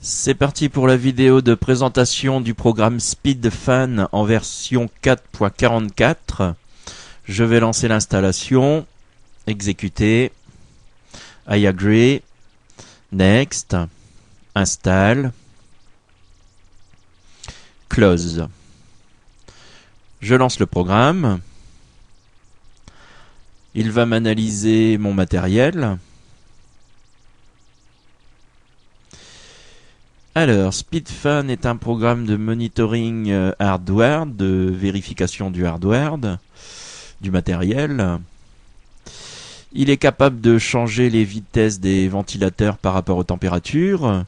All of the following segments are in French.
C'est parti pour la vidéo de présentation du programme SpeedFan en version 4.44. Je vais lancer l'installation, exécuter, I agree, next, install, close. Je lance le programme. Il va m'analyser mon matériel. Alors, SpeedFan est un programme de monitoring hardware, de vérification du hardware, du matériel. Il est capable de changer les vitesses des ventilateurs par rapport aux températures.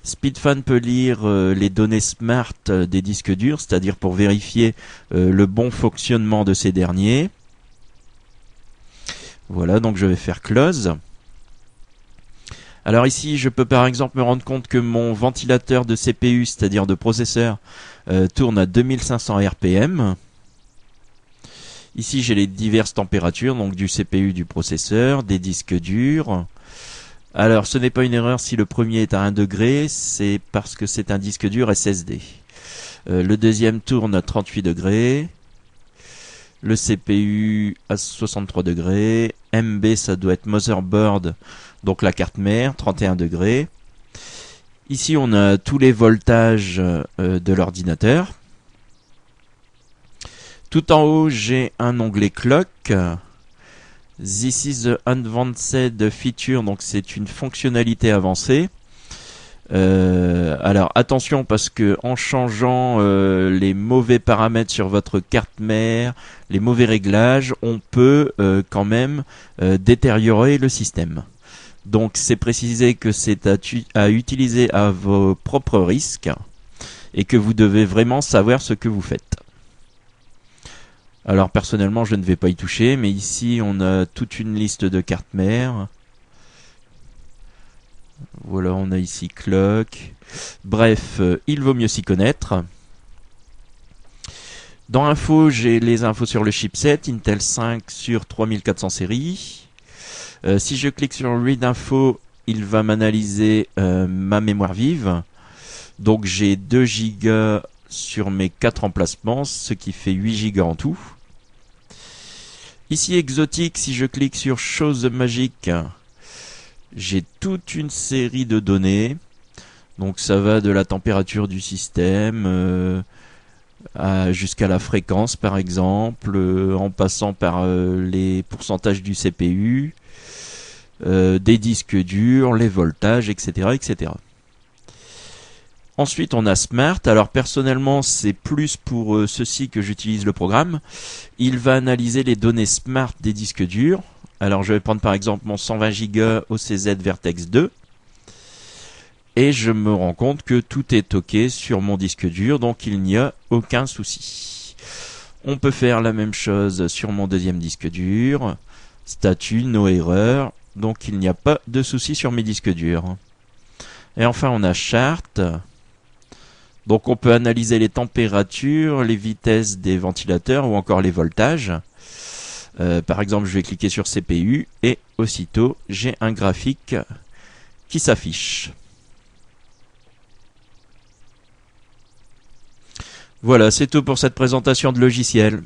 SpeedFan peut lire les données smart des disques durs, c'est-à-dire pour vérifier le bon fonctionnement de ces derniers. Voilà, donc je vais faire close. Alors ici, je peux par exemple me rendre compte que mon ventilateur de CPU, c'est-à-dire de processeur, tourne à 2500 RPM. Ici, j'ai les diverses températures, donc du CPU, du processeur, des disques durs. Alors, ce n'est pas une erreur si le premier est à 1 degré, c'est parce que c'est un disque dur SSD. Le deuxième tourne à 38 degrés. Le CPU à 63 degrés. MB, ça doit être motherboard, donc la carte mère, 31 degrés. Ici, on a tous les voltages de l'ordinateur. Tout en haut, j'ai un onglet clock. This is the advanced feature, donc c'est une fonctionnalité avancée. Alors attention parce que en changeant les mauvais paramètres sur votre carte mère, les mauvais réglages, on peut quand même détériorer le système. Donc c'est précisé que c'est à utiliser à vos propres risques et que vous devez vraiment savoir ce que vous faites. Alors personnellement je ne vais pas y toucher, mais ici on a toute une liste de cartes mères. Voilà, on a ici clock. Bref, il vaut mieux s'y connaître. Dans info, j'ai les infos sur le chipset Intel 5 sur 3400 série. Si je clique sur Read Info, il va m'analyser ma mémoire vive. Donc j'ai 2 Go sur mes 4 emplacements, ce qui fait 8 Go en tout. Ici exotique, si je clique sur Show the Magic, j'ai toute une série de données. Donc ça va de la température du système jusqu'à la fréquence par exemple, en passant par les pourcentages du CPU, des disques durs, les voltages, etc., etc. Ensuite, on a Smart. Alors personnellement, c'est plus pour ceci que j'utilise le programme. Il va analyser les données Smart des disques durs. Alors je vais prendre par exemple mon 120 Go OCZ Vertex 2. Et je me rends compte que tout est OK sur mon disque dur, donc il n'y a aucun souci. On peut faire la même chose sur mon deuxième disque dur. Statut, no erreur. Donc il n'y a pas de souci sur mes disques durs. Et enfin on a Chart. Donc on peut analyser les températures, les vitesses des ventilateurs ou encore les voltages. Par exemple, je vais cliquer sur CPU et aussitôt j'ai un graphique qui s'affiche. Voilà, c'est tout pour cette présentation de logiciel.